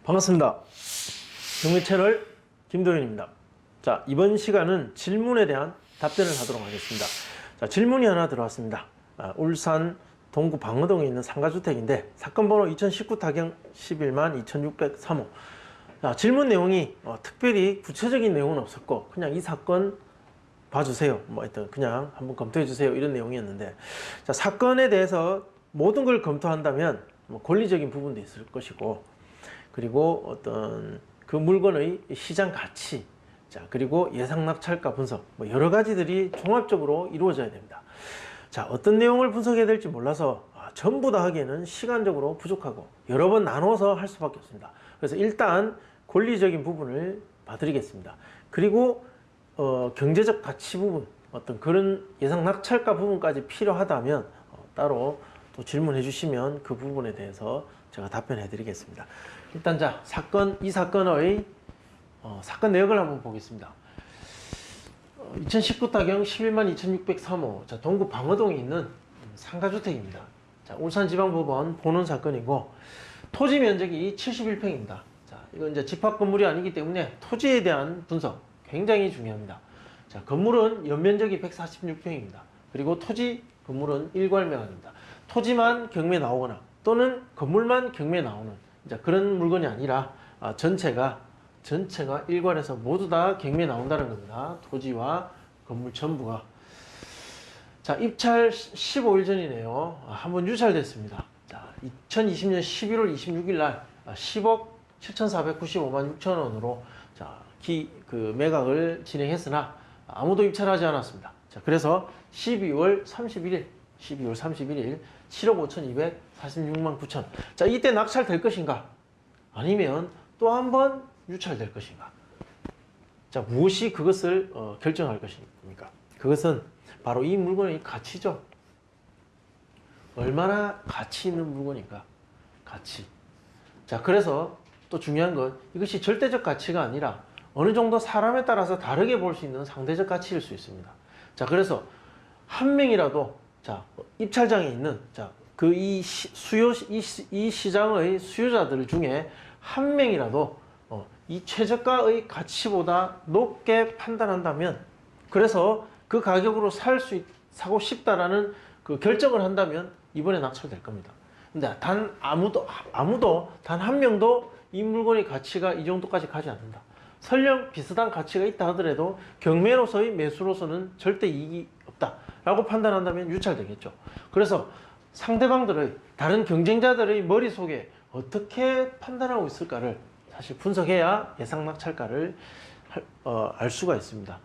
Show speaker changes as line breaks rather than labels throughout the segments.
반갑습니다. 경매 채널 김도현입니다. 자, 이번 시간은 질문에 대한 답변을 하도록 하겠습니다. 자, 질문이 하나 들어왔습니다. 울산 동구 방어동에 있는 상가주택인데 사건 번호 2019 타경 11만 2603호. 자, 질문 내용이 특별히 구체적인 내용은 없었고 그냥 이 사건 봐주세요, 하여튼 그냥 한번 검토해 주세요, 이런 내용이었는데, 자, 사건에 대해서 모든 걸 검토한다면 권리적인 부분도 있을 것이고, 그리고 어떤 그 물건의 시장 가치, 자, 그리고 예상 낙찰가 분석, 여러 가지들이 종합적으로 이루어져야 됩니다. 자, 어떤 내용을 분석해야 될지 몰라서 전부 다 하기에는 시간적으로 부족하고 여러 번 나눠서 할 수밖에 없습니다. 그래서 일단 권리적인 부분을 봐드리겠습니다. 그리고 경제적 가치 부분, 어떤 그런 예상 낙찰가 부분까지 필요하다면 따로 또 질문해 주시면 그 부분에 대해서 제가 답변해 드리겠습니다. 일단 자, 이 사건의 사건 내역을 한번 보겠습니다. 2019 타경 11만 2603호, 자, 동구 방어동에 있는 상가주택입니다. 자, 울산지방법원 본원 사건이고, 토지 면적이 71평입니다. 자, 이건 이제 집합 건물이 아니기 때문에 토지에 대한 분석 굉장히 중요합니다. 자, 건물은 연면적이 146평입니다. 그리고 토지 건물은 일괄매각입니다. 토지만 경매 나오거나 또는 건물만 경매 나오는 그런 물건이 아니라 전체가 일괄해서 모두 다 경매 나온다는 겁니다. 토지와 건물 전부가. 자, 입찰 15일 전이네요. 한번 유찰됐습니다. 자, 2020년 11월 26일 날 10억 7,495만 6천 원으로 자, 매각을 진행했으나 아무도 입찰하지 않았습니다. 자, 그래서 12월 31일 7억 5,246만 9천. 자, 이때 낙찰될 것인가? 아니면 또 한 번 유찰될 것인가? 자, 무엇이 그것을 결정할 것입니까? 그것은 바로 이 물건의 가치죠. 얼마나 가치 있는 물건인가? 가치. 자, 그래서 또 중요한 건 이것이 절대적 가치가 아니라 어느 정도 사람에 따라서 다르게 볼 수 있는 상대적 가치일 수 있습니다. 자, 그래서 한 명이라도 자, 입찰장에 있는 이 시장의 수요자들 중에 한 명이라도 이 최저가의 가치보다 높게 판단한다면, 그래서 그 가격으로 사고 싶다라는 그 결정을 한다면 이번에 낙찰될 겁니다. 근데 아무도 단 한 명도 이 물건의 가치가 이 정도까지 가지 않는다. 설령 비슷한 가치가 있다 하더라도 경매로서의 매수로서는 절대 이익이 없다라고 판단한다면 유찰되겠죠. 그래서 상대방들의, 다른 경쟁자들의 머릿속에 어떻게 판단하고 있을까를 사실 분석해야 예상 낙찰가를 알 수가 있습니다.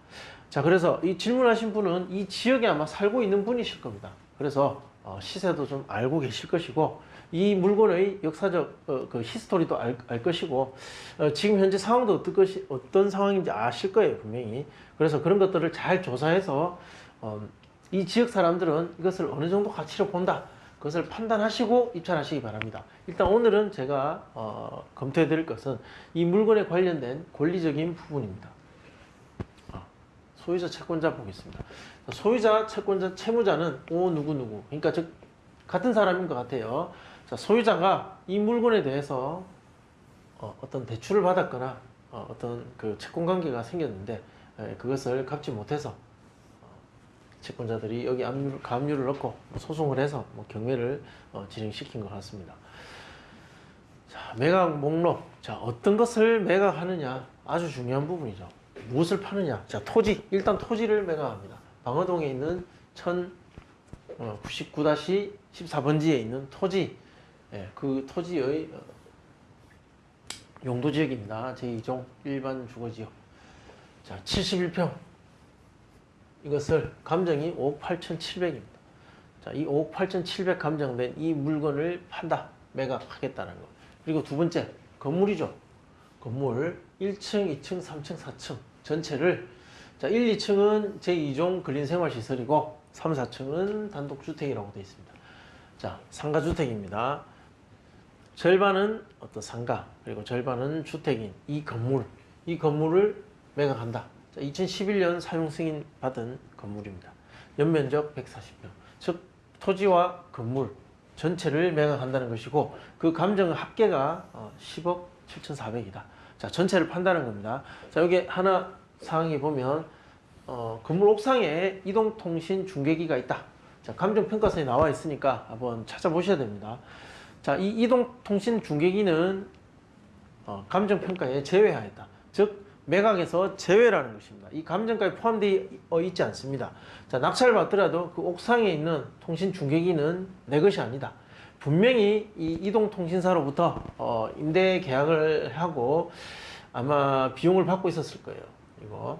자, 그래서 이 질문하신 분은 이 지역에 아마 살고 있는 분이실 겁니다. 그래서 시세도 좀 알고 계실 것이고, 이 물건의 역사적 그 히스토리도 알 것이고, 지금 현재 상황도 어떤 상황인지 아실 거예요, 분명히. 그래서 그런 것들을 잘 조사해서 이 지역 사람들은 이것을 어느 정도 가치로 본다, 그것을 판단하시고 입찰하시기 바랍니다. 일단 오늘은 제가 검토해 드릴 것은 이 물건에 관련된 권리적인 부분입니다. 소유자 채권자 보겠습니다. 소유자 채권자 채무자는 누구누구, 그러니까 즉 같은 사람인 것 같아요. 자, 소유자가 이 물건에 대해서 어떤 대출을 받았거나 어떤 그 채권 관계가 생겼는데 그것을 갚지 못해서 채권자들이 여기 가압류를 넣고 소송을 해서 경매를 진행시킨 것 같습니다. 자, 매각 목록. 자, 어떤 것을 매각하느냐 아주 중요한 부분이죠. 무엇을 파느냐. 자, 토지. 일단 토지를 매각합니다. 방어동에 있는 1099-14번지에 있는 토지. 그 토지의 용도지역입니다. 제2종 일반 주거지역. 자, 71평. 이것을 감정이 5억 8,700입니다. 자, 이 5억 8,700 감정된 이 물건을 판다, 매각하겠다는 거. 그리고 두 번째, 건물이죠. 건물 1층, 2층, 3층, 4층 전체를, 자, 1, 2층은 제2종 근린생활시설이고 3, 4층은 단독주택이라고 되어 있습니다. 자, 상가주택입니다. 절반은 어떤 상가, 그리고 절반은 주택인 이 건물을 매각한다. 자, 2011년 사용 승인 받은 건물입니다. 연면적 140평. 즉 토지와 건물, 전체를 매각한다는 것이고 그 감정 합계가 10억 7,400이다. 자, 전체를 판다는 겁니다. 자, 여기 하나 사항에 보면 건물 옥상에 이동통신 중계기가 있다. 자, 감정평가서에 나와 있으니까 한번 찾아보셔야 됩니다. 자, 이 이동통신 중계기는 감정평가에 제외하였다. 즉 매각에서 제외라는 것입니다. 이 감정가에 포함되어 있지 않습니다. 자, 낙찰을 받더라도 그 옥상에 있는 통신 중계기는 내 것이 아니다. 분명히 이 이동통신사로부터 임대 계약을 하고 아마 비용을 받고 있었을 거예요. 이거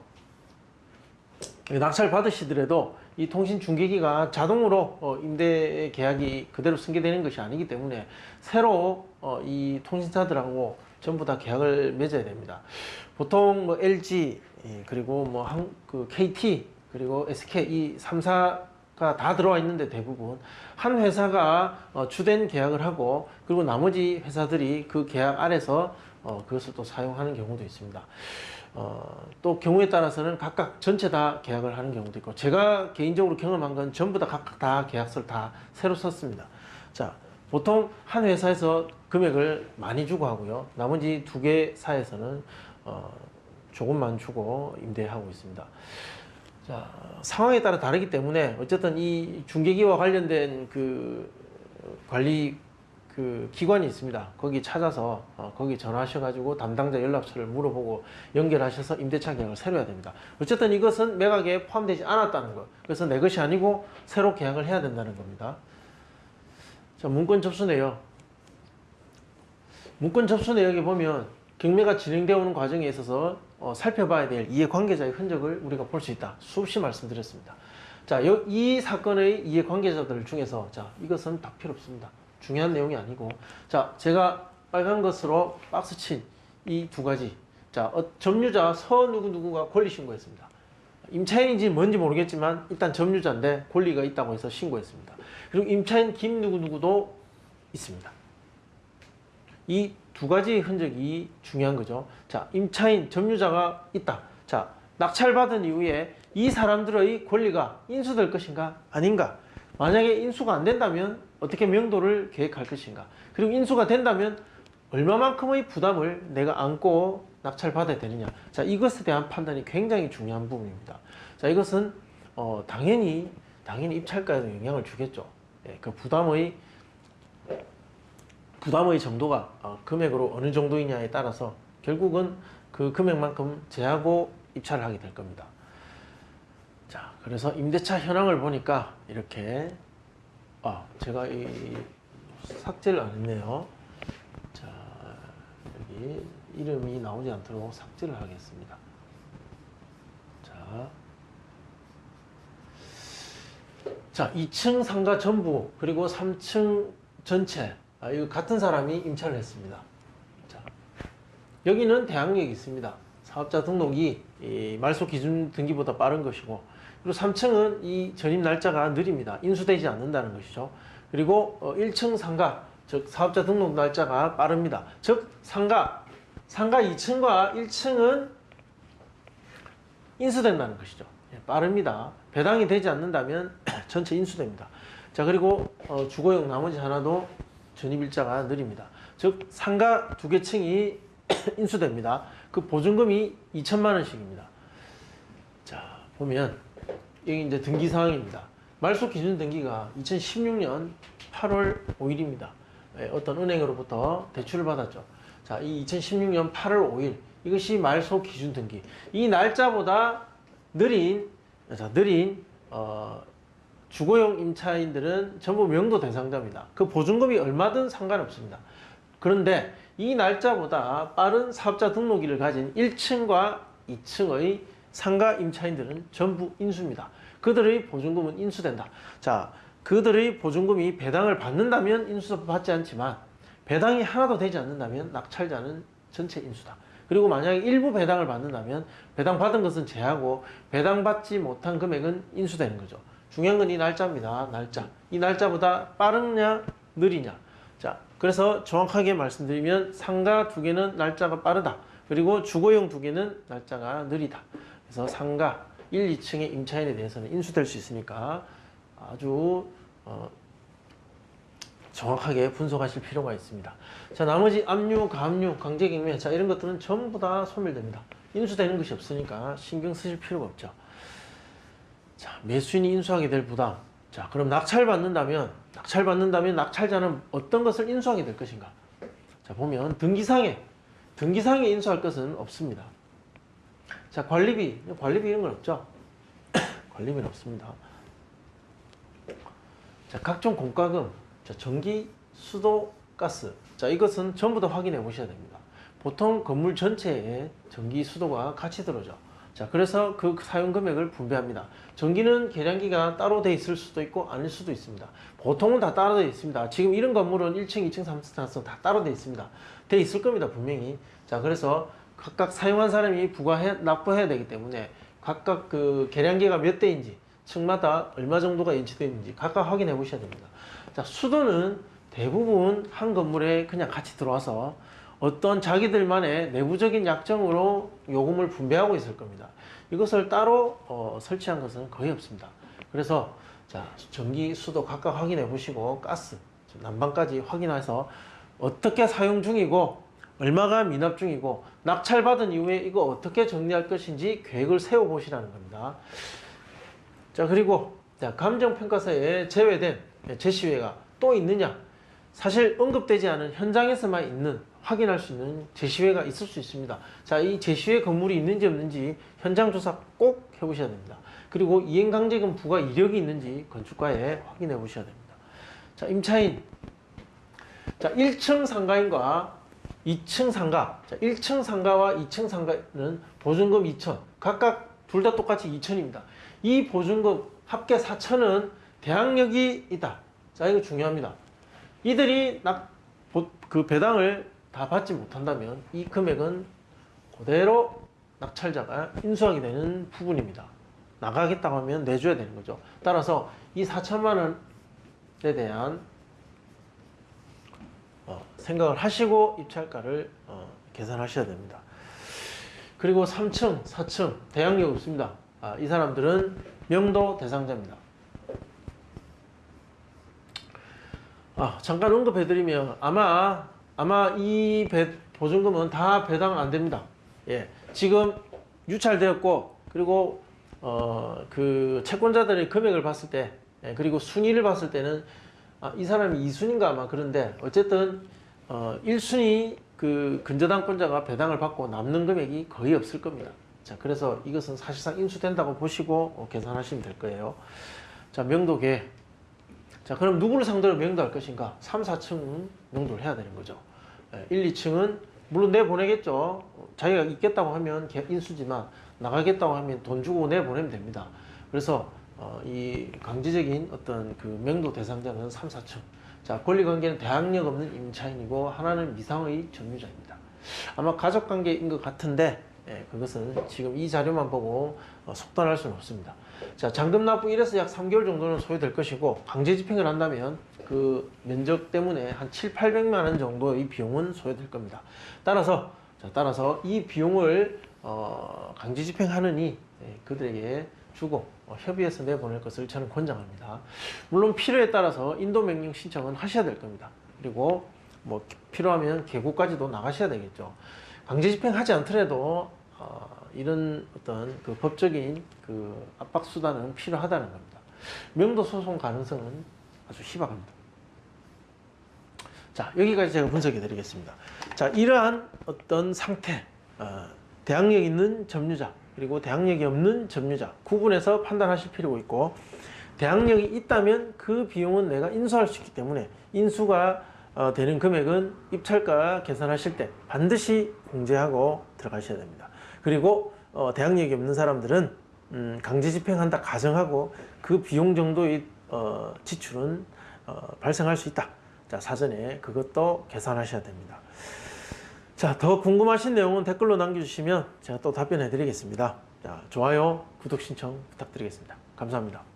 낙찰 받으시더라도 이 통신 중계기가 자동으로 임대 계약이 그대로 승계되는 것이 아니기 때문에 새로 이 통신사들하고 전부 다 계약을 맺어야 됩니다. 보통 뭐 LG 그리고 뭐 그 KT 그리고 SK 이 3사가 다 들어와 있는데 대부분 한 회사가 주된 계약을 하고 그리고 나머지 회사들이 그 계약 아래서 그것을 또 사용하는 경우도 있습니다. 또 경우에 따라서는 각각 전체 다 계약을 하는 경우도 있고 제가 개인적으로 경험한 건 전부 다 각각 다 계약서를 다 새로 썼습니다. 자, 보통 한 회사에서 금액을 많이 주고 하고요. 나머지 두 개사에서는 조금만 주고 임대하고 있습니다. 자, 상황에 따라 다르기 때문에 어쨌든 이 중개기와 관련된 그 관리 그 기관이 있습니다. 거기 찾아서 거기 전화하셔가지고 담당자 연락처를 물어보고 연결하셔서 임대차 계약을 새로 해야 됩니다. 어쨌든 이것은 매각에 포함되지 않았다는 것. 그래서 내 것이 아니고 새로 계약을 해야 된다는 겁니다. 자, 문건 접수 내역. 문건 접수 내역에 보면 경매가 진행되어 오는 과정에 있어서 살펴봐야 될 이해관계자의 흔적을 우리가 볼 수 있다. 수없이 말씀드렸습니다. 자, 이 사건의 이해관계자들 중에서 자, 이것은 다 필요 없습니다. 중요한 내용이 아니고 자, 제가 빨간 것으로 박스 친 이 두 가지 자, 점유자 서 누구누구가 권리 신고했습니다. 임차인인지 뭔지 모르겠지만 일단 점유자인데 권리가 있다고 해서 신고했습니다. 그리고 임차인 김 누구누구도 있습니다. 이 두 가지 흔적이 중요한 거죠. 자, 임차인, 점유자가 있다. 자, 낙찰받은 이후에 이 사람들의 권리가 인수될 것인가 아닌가. 만약에 인수가 안 된다면 어떻게 명도를 계획할 것인가. 그리고 인수가 된다면 얼마만큼의 부담을 내가 안고 낙찰받아야 되느냐. 자, 이것에 대한 판단이 굉장히 중요한 부분입니다. 자, 이것은 당연히 입찰가에도 영향을 주겠죠. 예, 그 부담의 정도가 금액으로 어느 정도이냐에 따라서 결국은 그 금액만큼 제하고 입찰을 하게 될 겁니다. 자, 그래서 임대차 현황을 보니까 이렇게 제가 이 삭제를 안 했네요. 자, 여기 이름이 나오지 않도록 삭제를 하겠습니다. 자, 2층 상가 전부 그리고 3층 전체 이거 같은 사람이 임차를 했습니다. 자, 여기는 대항력이 있습니다. 사업자 등록이 이 말소 기준 등기보다 빠른 것이고 그리고 3층은 이 전입 날짜가 느립니다. 인수되지 않는다는 것이죠. 그리고 1층 상가 즉 사업자 등록 날짜가 빠릅니다. 즉 상가 2층과 1층은 인수된다는 것이죠. 빠릅니다. 배당이 되지 않는다면 전체 인수됩니다. 자, 그리고 주거용 나머지 하나도 전입일자가 느립니다. 즉 상가 두 개 층이 인수됩니다. 그 보증금이 2천만 원씩입니다. 자, 보면 여기 이제 등기 사항입니다. 말소 기준 등기가 2016년 8월 5일입니다. 어떤 은행으로부터 대출을 받았죠. 자, 이 2016년 8월 5일 이것이 말소 기준 등기. 이 날짜보다 느린 주거용 임차인들은 전부 명도 대상자입니다. 그 보증금이 얼마든 상관없습니다. 그런데 이 날짜보다 빠른 사업자 등록일을 가진 1층과 2층의 상가 임차인들은 전부 인수입니다. 그들의 보증금은 인수된다. 자, 그들의 보증금이 배당을 받는다면 인수도 받지 않지만 배당이 하나도 되지 않는다면 낙찰자는 전체 인수다. 그리고 만약에 일부 배당을 받는다면 배당 받은 것은 제하고 배당받지 못한 금액은 인수되는 거죠. 중요한 건 이 날짜입니다. 날짜. 이 날짜보다 빠르냐 느리냐. 자, 그래서 정확하게 말씀드리면 상가 두 개는 날짜가 빠르다. 그리고 주거용 두 개는 날짜가 느리다. 그래서 상가 1, 2층의 임차인에 대해서는 인수될 수 있으니까 아주 정확하게 분석하실 필요가 있습니다. 자, 나머지 압류, 가압류, 강제경매, 자, 이런 것들은 전부 다 소멸됩니다. 인수되는 것이 없으니까 신경 쓰실 필요가 없죠. 자, 매수인이 인수하게 될 부담. 자, 그럼 낙찰받는다면 낙찰자는 어떤 것을 인수하게 될 것인가? 자, 보면 등기상에 인수할 것은 없습니다. 자, 관리비 이런 건 없죠. 관리비는 없습니다. 자, 각종 공과금, 자, 전기, 수도, 가스. 자, 이것은 전부 다 확인해 보셔야 됩니다. 보통 건물 전체에 전기, 수도가 같이 들어오죠. 자, 그래서 그 사용 금액을 분배합니다. 전기는 계량기가 따로 돼 있을 수도 있고 아닐 수도 있습니다. 보통은 다 따로 돼 있습니다. 지금 이런 건물은 1층, 2층, 3층, 4층 다 따로 돼 있습니다. 돼 있을 겁니다, 분명히. 자, 그래서 각각 사용한 사람이 납부해야 되기 때문에 각각 그 계량기가 몇 대인지, 층마다 얼마 정도가 인치되어 있는지 각각 확인해 보셔야 됩니다. 자, 수도는 대부분 한 건물에 그냥 같이 들어와서 어떤 자기들만의 내부적인 약정으로 요금을 분배하고 있을 겁니다. 이것을 따로 설치한 것은 거의 없습니다. 그래서 자, 전기, 수도 각각 확인해 보시고 가스, 난방까지 확인해서 어떻게 사용 중이고 얼마가 미납 중이고 낙찰받은 이후에 이거 어떻게 정리할 것인지 계획을 세워 보시라는 겁니다. 자, 그리고 자, 감정평가서에 제외된 제시회가 또 있느냐? 사실 언급되지 않은 현장에서만 있는 확인할 수 있는 제시회가 있을 수 있습니다. 자, 이 제시회 건물이 있는지 없는지 현장 조사 꼭 해보셔야 됩니다. 그리고 이행강제금 부과 이력이 있는지 건축가에 확인해 보셔야 됩니다. 자, 임차인. 자, 1층 상가인과 2층 상가. 자, 1층 상가와 2층 상가는 보증금 2천. 각각 둘 다 똑같이 2천입니다. 이 보증금 합계 4천은 대항력이 있다. 자, 이거 중요합니다. 이들이 그 배당을 다 받지 못한다면 이 금액은 그대로 낙찰자가 인수하게 되는 부분입니다. 나가겠다고 하면 내줘야 되는 거죠. 따라서 이 4천만 원에 대한 생각을 하시고 입찰가를 계산하셔야 됩니다. 그리고 3층, 4층 대항력 없습니다. 이 사람들은 명도 대상자입니다. 잠깐 언급해드리면 아마 이 보증금은 다 배당 안 됩니다. 예, 지금 유찰되었고 그리고 그 채권자들의 금액을 봤을 때 그리고 순위를 봤을 때는 이 사람이 2순위인가 아마 그런데 어쨌든 1순위 그 근저당권자가 배당을 받고 남는 금액이 거의 없을 겁니다. 자, 그래서 이것은 사실상 인수된다고 보시고 계산하시면 될 거예요. 자, 명도계. 자, 그럼 누구를 상대로 명도할 것인가? 3, 4층은 명도를 해야 되는 거죠. 1, 2층은 물론 내보내겠죠. 자기가 있겠다고 하면 인수지만 나가겠다고 하면 돈 주고 내보내면 됩니다. 그래서 이 강제적인 어떤 그 명도 대상자는 3, 4층. 자, 권리관계는 대항력 없는 임차인이고 하나는 미상의 점유자입니다. 아마 가족관계인 것 같은데 그것은 지금 이 자료만 보고 속단할 수는 없습니다. 자, 잔금 납부 1에서 약 3개월 정도는 소요될 것이고 강제 집행을 한다면 그 면적 때문에 한 7, 800만 원 정도의 비용은 소요될 겁니다. 따라서 이 비용을 강제 집행하느니 그들에게 주고 협의해서 내보낼 것을 저는 권장합니다. 물론 필요에 따라서 인도명령 신청은 하셔야 될 겁니다. 그리고 뭐 필요하면 계고까지도 나가셔야 되겠죠. 강제 집행하지 않더라도 이런 어떤 그 법적인 그 압박 수단은 필요하다는 겁니다. 명도 소송 가능성은 아주 희박합니다. 자, 여기까지 제가 분석해 드리겠습니다. 자, 이러한 어떤 상태, 대항력 있는 점유자 그리고 대항력이 없는 점유자 구분해서 판단하실 필요가 있고, 대항력이 있다면 그 비용은 내가 인수할 수 있기 때문에 인수가 되는 금액은 입찰가 계산하실 때 반드시 공제하고 들어가셔야 됩니다. 그리고 대항력이 없는 사람들은 강제 집행한다 가정하고 그 비용 정도의 지출은 발생할 수 있다. 자, 사전에 그것도 계산하셔야 됩니다. 자, 더 궁금하신 내용은 댓글로 남겨주시면 제가 또 답변해 드리겠습니다. 자, 좋아요, 구독 신청 부탁드리겠습니다. 감사합니다.